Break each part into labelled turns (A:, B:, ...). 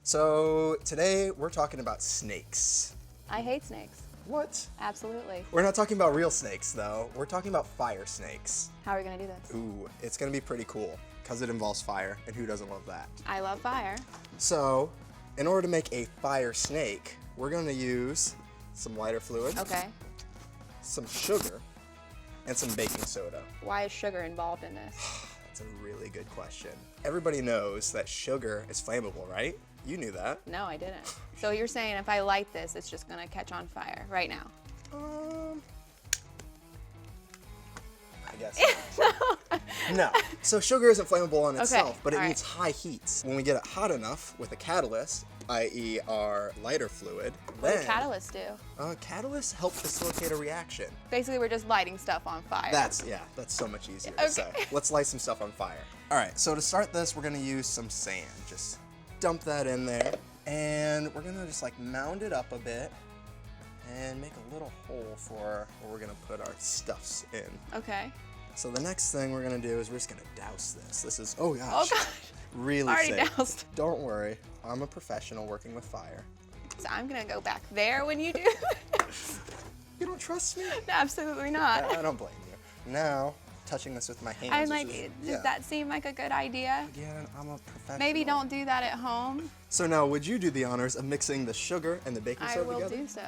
A: So today we're talking about snakes.
B: I hate snakes.
A: What?
B: Absolutely.
A: We're not talking about real snakes though. We're talking about fire snakes.
B: How are we gonna do this?
A: Ooh, it's gonna be pretty cool because it involves fire, and who doesn't love that?
B: I love fire.
A: So, in order to make a fire snake, we're gonna use some lighter fluid,
B: Okay.
A: some sugar, and some baking soda.
B: Why is sugar involved in this?
A: That's a really good question. Everybody knows that sugar is flammable, right? You knew that.
B: No, I didn't. So you're saying if I light this, it's just gonna catch on fire right now?
A: I guess not. No. So sugar isn't flammable on itself, but it
B: all
A: needs high heats. When we get it hot enough with a catalyst, i.e. our lighter fluid,
B: What does catalyst do?
A: Catalysts help facilitate a reaction.
B: Basically, we're just lighting stuff on fire.
A: That's so much easier to say. Let's light some stuff on fire. All right, so to start this, we're gonna use some sand. Just dump that in there, and we're gonna just like mound it up a bit and make a little hole for where we're gonna put our stuffs in.
B: Okay.
A: So the next thing we're gonna do is we're just gonna douse this. This is, oh gosh,
B: Oh gosh.
A: really
B: Already
A: safe.
B: doused.
A: Don't worry, I'm a professional working with fire.
B: So I'm gonna go back there when you do this.
A: You don't trust me?
B: Absolutely not.
A: I don't blame you. Now, touching this with my hands.
B: I'm like,
A: which is-
B: does that seem like a good idea?
A: Again, I'm a professional.
B: Maybe don't do that at home.
A: So now, would you do the honors of mixing the sugar and the baking
B: I
A: soda
B: will
A: together?
B: do so.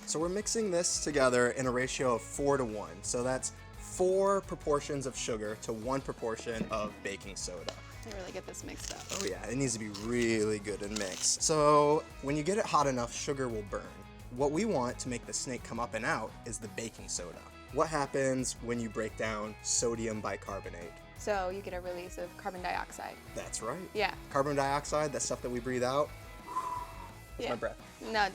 A: So we're mixing this together in a ratio of 4 to 1. So that's 4 proportions of sugar to 1 proportion of baking soda.
B: I really get this mixed up.
A: Oh yeah, it needs to be really good and mixed. So when you get it hot enough, sugar will burn. What we want to make the snake come up and out is the baking soda. What happens when you break down sodium bicarbonate?
B: So you get a release of carbon dioxide.
A: That's right.
B: Yeah.
A: Carbon dioxide, that stuff that we breathe out. That's my breath.
B: No,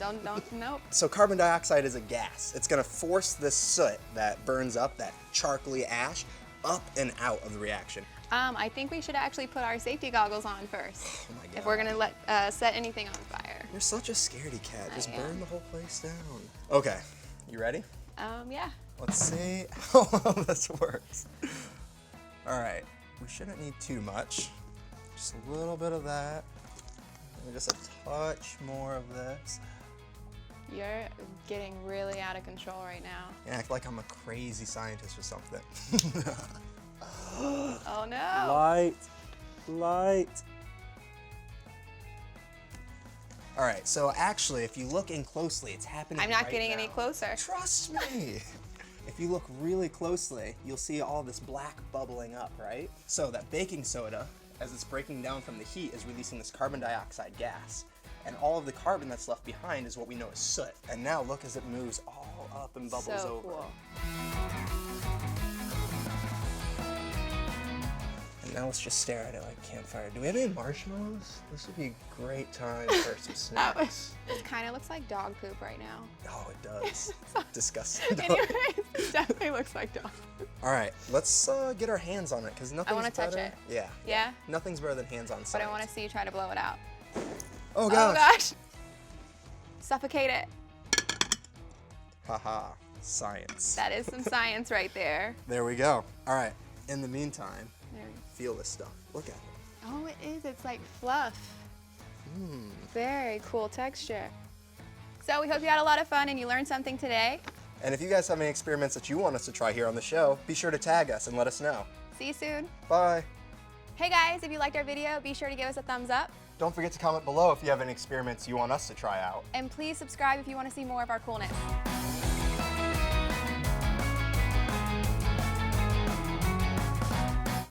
B: nope.
A: So carbon dioxide is a gas. It's gonna force this soot that burns up, that charcoaly ash, up and out of the reaction.
B: I think we should actually put our safety goggles on first.
A: Oh my God.
B: If we're gonna set anything on fire.
A: You're such a scaredy cat. Just
B: I
A: burn
B: am.
A: the whole place down. Okay, you ready?
B: Yeah.
A: Let's see how well this works. All right, we shouldn't need too much. Just a little bit of that. And just a touch more of this.
B: You're getting really out of control right now.
A: You act like I'm a crazy scientist or something.
B: Oh no.
A: Light. All right, so actually, if you look in closely, it's happening
B: I'm not
A: right
B: getting
A: now.
B: any closer.
A: Trust me. If you look really closely, you'll see all this black bubbling up, right? So that baking soda, as it's breaking down from the heat, is releasing this carbon dioxide gas. And all of the carbon that's left behind is what we know as soot. And now look as it moves all up and bubbles
B: So
A: over.
B: cool.
A: And now let's just stare at it like campfire. Do we have any marshmallows? This would be a great time for some snacks.
B: This kind of looks like dog poop right now.
A: Oh, it does. Disgusting.
B: Anyways, it definitely looks like dog poop.
A: All right, let's get our hands on it because nothing's
B: wanna touch
A: better.
B: it.
A: Yeah.
B: Yeah?
A: Nothing's better than hands on
B: But
A: science.
B: I want to see you try to blow it out.
A: Oh gosh.
B: Oh gosh. Suffocate it.
A: Haha. Science.
B: That is some science right there.
A: There we go. All right. In the meantime,
B: There.
A: feel this stuff. Look at it.
B: Oh, it is. It's like fluff. Very cool texture. So we hope you had a lot of fun and you learned something today.
A: And if you guys have any experiments that you want us to try here on the show, be sure to tag us and let us know.
B: See you soon.
A: Bye.
B: Hey guys, if you liked our video, be sure to give us a thumbs up.
A: Don't forget to comment below if you have any experiments you want us to try out.
B: And please subscribe if you want to see more of our coolness.